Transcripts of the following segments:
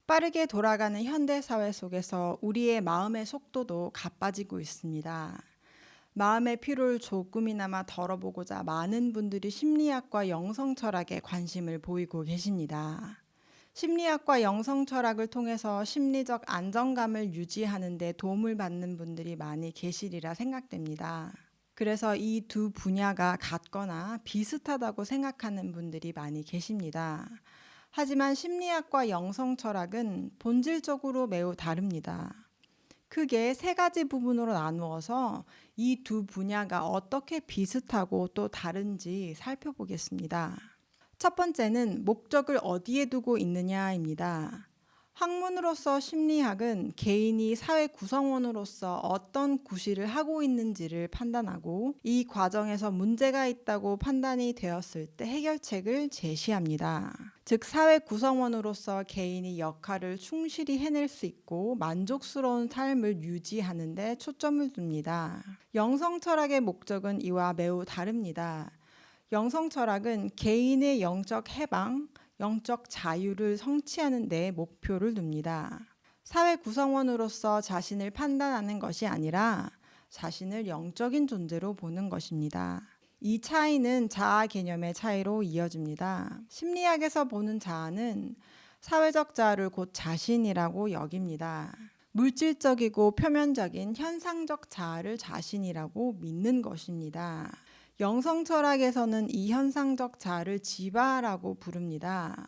빠르게 돌아가는 현대 사회 속에서 우리의 마음의 속도도 가빠지고 있습니다. 마음의 피로를 조금이나마 덜어보고자 많은 분들이 심리학과 영성철학에 관심을 보이고 계십니다. 심리학과 영성철학을 통해서 심리적 안정감을 유지하는 데 도움을 받는 분들이 많이 계시리라 생각됩니다. 그래서 이 두 분야가 같거나 비슷하다고 생각하는 분들이 많이 계십니다. 하지만 심리학과 영성철학은 본질적으로 매우 다릅니다. 크게 세 가지 부분으로 나누어서 이 두 분야가 어떻게 비슷하고 또 다른지 살펴보겠습니다. 첫 번째는 목적을 어디에 두고 있느냐입니다. 학문으로서 심리학은 개인이 사회 구성원으로서 어떤 구실을 하고 있는지를 판단하고 이 과정에서 문제가 있다고 판단이 되었을 때 해결책을 제시합니다. 즉 사회 구성원으로서 개인이 역할을 충실히 해낼 수 있고 만족스러운 삶을 유지하는 데 초점을 둡니다. 영성철학의 목적은 이와 매우 다릅니다. 영성철학은 개인의 영적 해방, 영적 자유를 성취하는 데 목표를 둡니다. 사회 구성원으로서 자신을 판단하는 것이 아니라 자신을 영적인 존재로 보는 것입니다. 이 차이는 자아 개념의 차이로 이어집니다. 심리학에서 보는 자아는 사회적 자아를 곧 자신이라고 여깁니다. 물질적이고 표면적인 현상적 자아를 자신이라고 믿는 것입니다. 영성철학에서는 이 현상적 자아를 지바라고 부릅니다.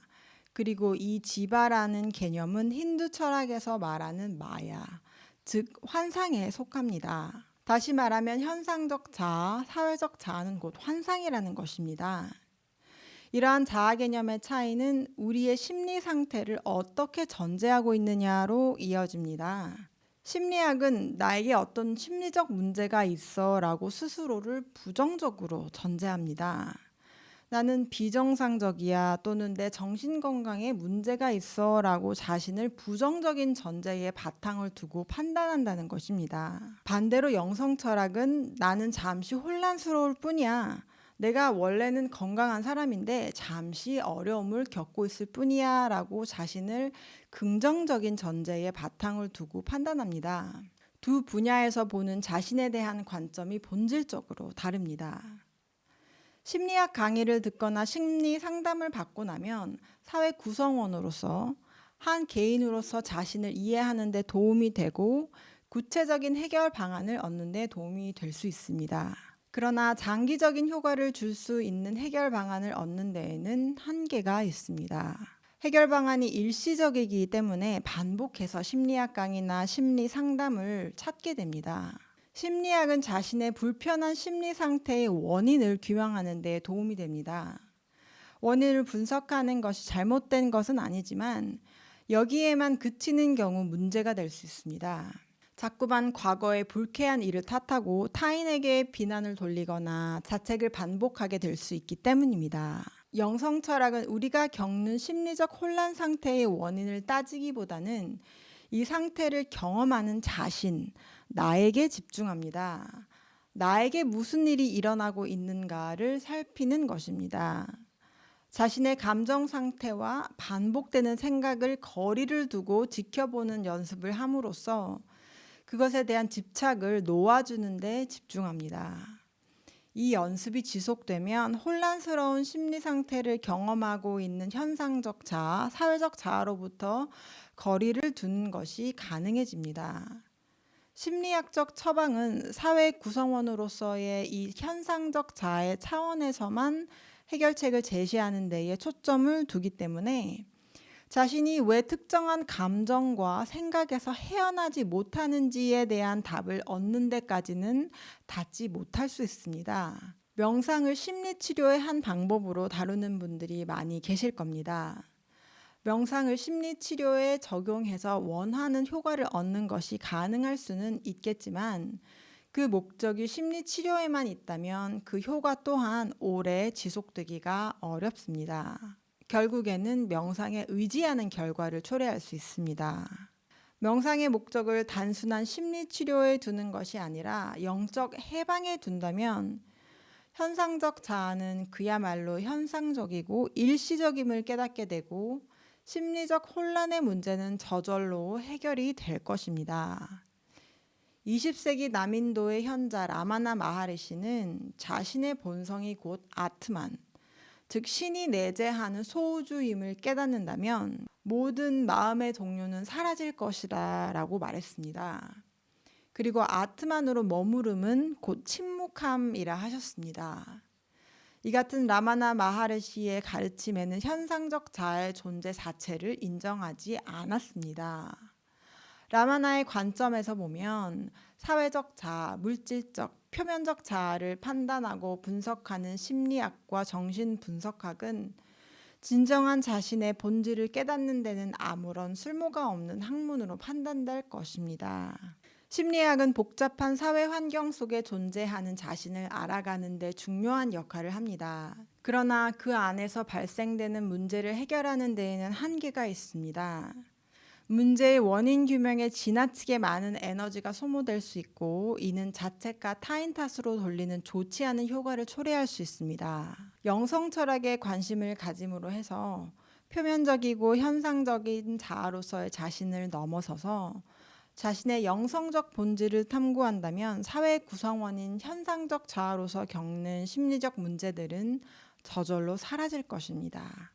그리고 이 지바라는 개념은 힌두 철학에서 말하는 마야, 즉 환상에 속합니다. 다시 말하면 현상적 자아, 사회적 자아는 곧 환상이라는 것입니다. 이러한 자아 개념의 차이는 우리의 심리 상태를 어떻게 전제하고 있느냐로 이어집니다. 심리학은 나에게 어떤 심리적 문제가 있어 라고 스스로를 부정적으로 전제합니다. 나는 비정상적이야 또는 내 정신건강에 문제가 있어 라고 자신을 부정적인 전제에 바탕을 두고 판단한다는 것입니다. 반대로 영성철학은 나는 잠시 혼란스러울 뿐이야. 내가 원래는 건강한 사람인데 잠시 어려움을 겪고 있을 뿐이야 라고 자신을 긍정적인 전제에 바탕을 두고 판단합니다. 두 분야에서 보는 자신에 대한 관점이 본질적으로 다릅니다. 심리학 강의를 듣거나 심리 상담을 받고 나면 사회 구성원으로서 한 개인으로서 자신을 이해하는 데 도움이 되고 구체적인 해결 방안을 얻는 데 도움이 될 수 있습니다. 그러나 장기적인 효과를 줄 수 있는 해결 방안을 얻는 데에는 한계가 있습니다. 해결 방안이 일시적이기 때문에 반복해서 심리학 강의나 심리 상담을 찾게 됩니다. 심리학은 자신의 불편한 심리 상태의 원인을 규명하는 데 도움이 됩니다. 원인을 분석하는 것이 잘못된 것은 아니지만 여기에만 그치는 경우 문제가 될 수 있습니다. 자꾸만 과거의 불쾌한 일을 탓하고 타인에게 비난을 돌리거나 자책을 반복하게 될 수 있기 때문입니다. 영성철학은 우리가 겪는 심리적 혼란 상태의 원인을 따지기보다는 이 상태를 경험하는 자신, 나에게 집중합니다. 나에게 무슨 일이 일어나고 있는가를 살피는 것입니다. 자신의 감정 상태와 반복되는 생각을 거리를 두고 지켜보는 연습을 함으로써 그것에 대한 집착을 놓아주는 데 집중합니다. 이 연습이 지속되면 혼란스러운 심리 상태를 경험하고 있는 현상적 자아, 사회적 자아로부터 거리를 두는 것이 가능해집니다. 심리학적 처방은 사회 구성원으로서의 이 현상적 자아의 차원에서만 해결책을 제시하는 데에 초점을 두기 때문에 자신이 왜 특정한 감정과 생각에서 헤어나지 못하는지에 대한 답을 얻는 데까지는 닿지 못할 수 있습니다. 명상을 심리치료의 한 방법으로 다루는 분들이 많이 계실 겁니다. 명상을 심리치료에 적용해서 원하는 효과를 얻는 것이 가능할 수는 있겠지만 그 목적이 심리치료에만 있다면 그 효과 또한 오래 지속되기가 어렵습니다. 결국에는 명상에 의지하는 결과를 초래할 수 있습니다. 명상의 목적을 단순한 심리치료에 두는 것이 아니라 영적 해방에 둔다면 현상적 자아는 그야말로 현상적이고 일시적임을 깨닫게 되고 심리적 혼란의 문제는 저절로 해결이 될 것입니다. 20세기 남인도의 현자 라마나 마하리시는 자신의 본성이 곧 아트만, 즉 신이 내재하는 소우주임을 깨닫는다면 모든 마음의 동요는 사라질 것이다 라고 말했습니다. 그리고 아트만으로 머무름은 곧 침묵함이라 하셨습니다. 이 같은 라마나 마하르시의 가르침에는 현상적 자아의 존재 자체를 인정하지 않았습니다. 라마나의 관점에서 보면 사회적 자아, 물질적, 표면적 자아를 판단하고 분석하는 심리학과 정신분석학은 진정한 자신의 본질을 깨닫는 데는 아무런 쓸모가 없는 학문으로 판단될 것입니다. 심리학은 복잡한 사회 환경 속에 존재하는 자신을 알아가는 데 중요한 역할을 합니다. 그러나 그 안에서 발생되는 문제를 해결하는 데에는 한계가 있습니다. 문제의 원인 규명에 지나치게 많은 에너지가 소모될 수 있고 이는 자책과 타인 탓으로 돌리는 좋지 않은 효과를 초래할 수 있습니다. 영성 철학에 관심을 가짐으로 해서 표면적이고 현상적인 자아로서의 자신을 넘어서서 자신의 영성적 본질을 탐구한다면 사회 구성원인 현상적 자아로서 겪는 심리적 문제들은 저절로 사라질 것입니다.